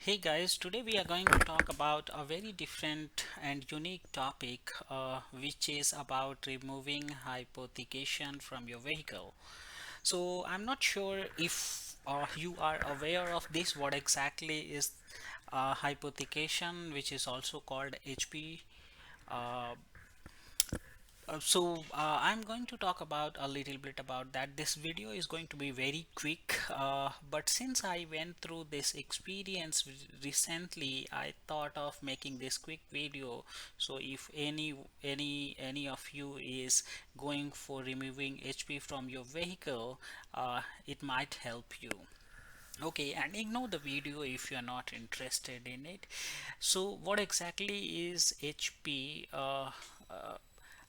Hey guys, today we are going to talk about a very different and unique topic, which is about removing hypothecation from your vehicle. So, I'm not sure if you are aware of this, what exactly is hypothecation, which is also called HP. Uh, I'm going to talk about a little bit about that. This video is going to be very quick, but since I went through this experience recently, I thought of making this quick video. So if any of you is going for removing HP from your vehicle, it might help you. Okay, and ignore the video if you're not interested in it. So what exactly is HP? Uh,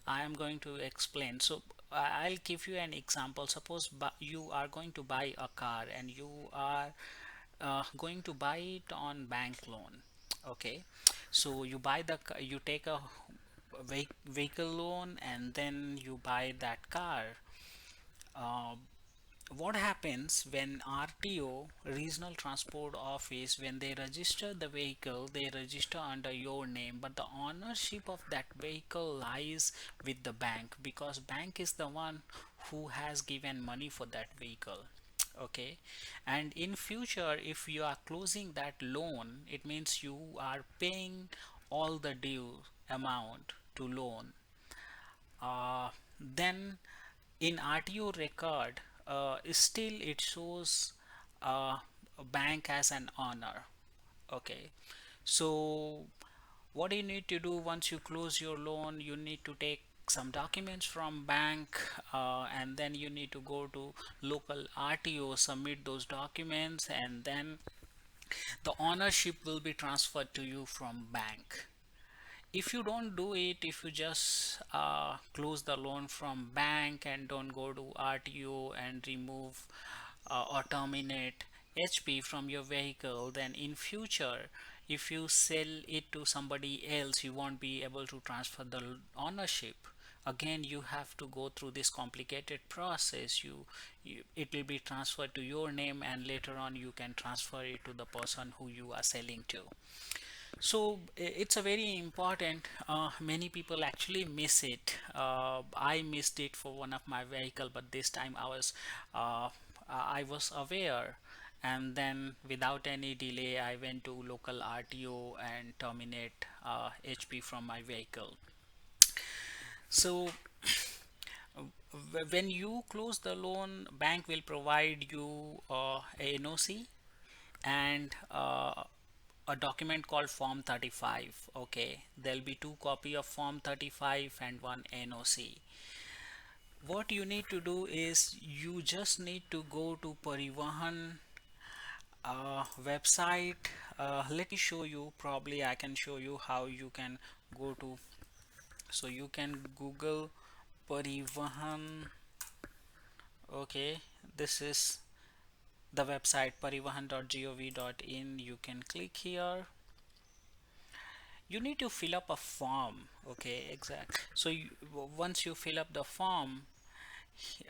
I am going to explain. So I'll give you an example. Suppose you are going to buy a car and you are going to buy it on bank loan. Okay, so you buy you take a vehicle loan and then you buy that car. Uh, what happens when RTO, Regional Transport Office, when they register the vehicle, they register under your name, but the ownership of that vehicle lies with the bank, because bank is the one who has given money for that vehicle. Okay, and in future if you are closing that loan, it means you are paying all the due amount to loan. Then in RTO record, still it shows a bank as an owner. Okay, so what you need to do once you close your loan, you need to take some documents from bank, and then you need to go to local RTO, submit those documents, and then the ownership will be transferred to you from bank. If you don't do it, if you just close the loan from bank and don't go to RTO and remove or terminate HP from your vehicle, then in future if you sell it to somebody else, you won't be able to transfer the ownership. Again you have to go through this complicated process. It will be transferred to your name, and later on you can transfer it to the person who you are selling to. So it's a very important. Many people actually miss it. I missed it for one of my vehicle, but this time I was aware, and then without any delay, I went to local RTO and terminate HP from my vehicle. So when you close the loan, bank will provide you a NOC and a document called form 35. Okay, there'll be two copy of form 35 and one NOC. What you need to do is you just need to go to Parivahan website. Let me show you. Probably I can show you how you can go to. So you can Google Parivahan. Okay, this is the website parivahan.gov.in. You can click here. You need to fill up a form. Okay, exact. So once you fill up the form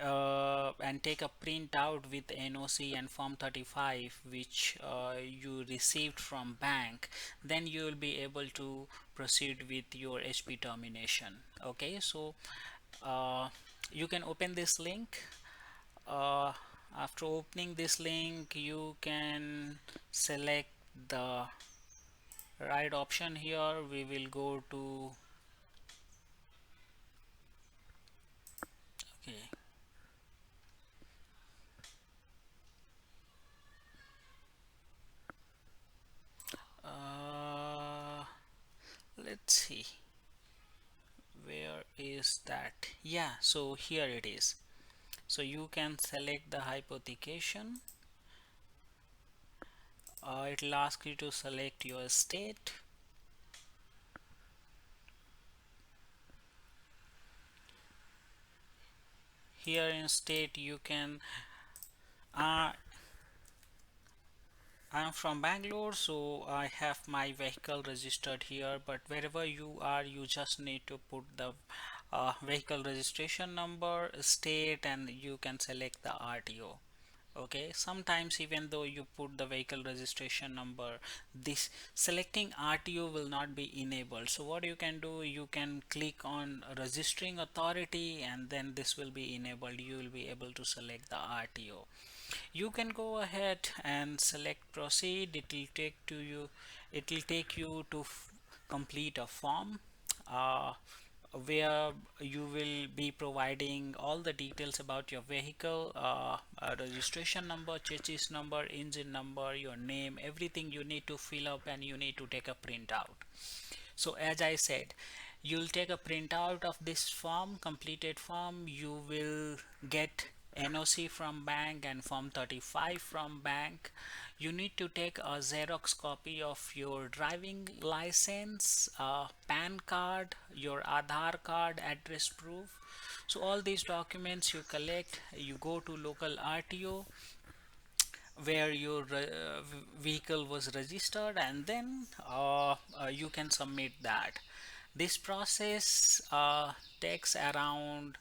and take a print out with NOC and form 35 which you received from bank, then you will be able to proceed with your HP termination. Okay, so uh, you can open this link. uh, After opening this link, you can select the right option here. We will go to, okay, uh, let's see, where is that? Yeah, so here it is. So you can select the hypothecation. It'll ask you to select your state. Here in state you can, uh, I'm from Bangalore, so I have my vehicle registered here, but wherever you are, you just need to put the vehicle registration number, state, and you can select the RTO. Okay, sometimes even though you put the vehicle registration number, this selecting RTO will not be enabled. So what you can do, you can click on registering authority and then this will be enabled. You will be able to select the RTO. You can go ahead and select proceed. It will take you to complete a form, uh, where you will be providing all the details about your vehicle, registration number, chassis number, engine number, your name, everything you need to fill up and you need to take a printout. So as I said, you'll take a printout of this form, completed form. You will get NOC from bank and form 35 from bank. You need to take a Xerox copy of your driving license, PAN card, your Aadhaar card, address proof. So all these documents you collect, you go to local RTO where your vehicle was registered, and then you can submit that. This process takes around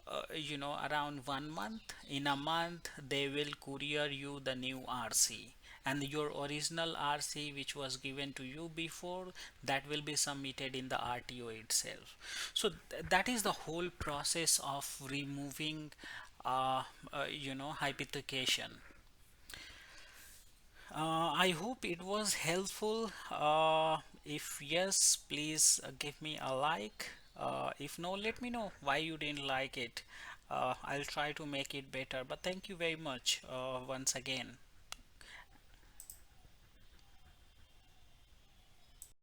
around 1 month. In a month they will courier you the new RC, and your original RC which was given to you before, that will be submitted in the RTO itself. So that is the whole process of removing hypothecation. I hope it was helpful. If yes, please give me a like. If no, let me know why you didn't like it. I'll try to make it better. But thank you very much once again.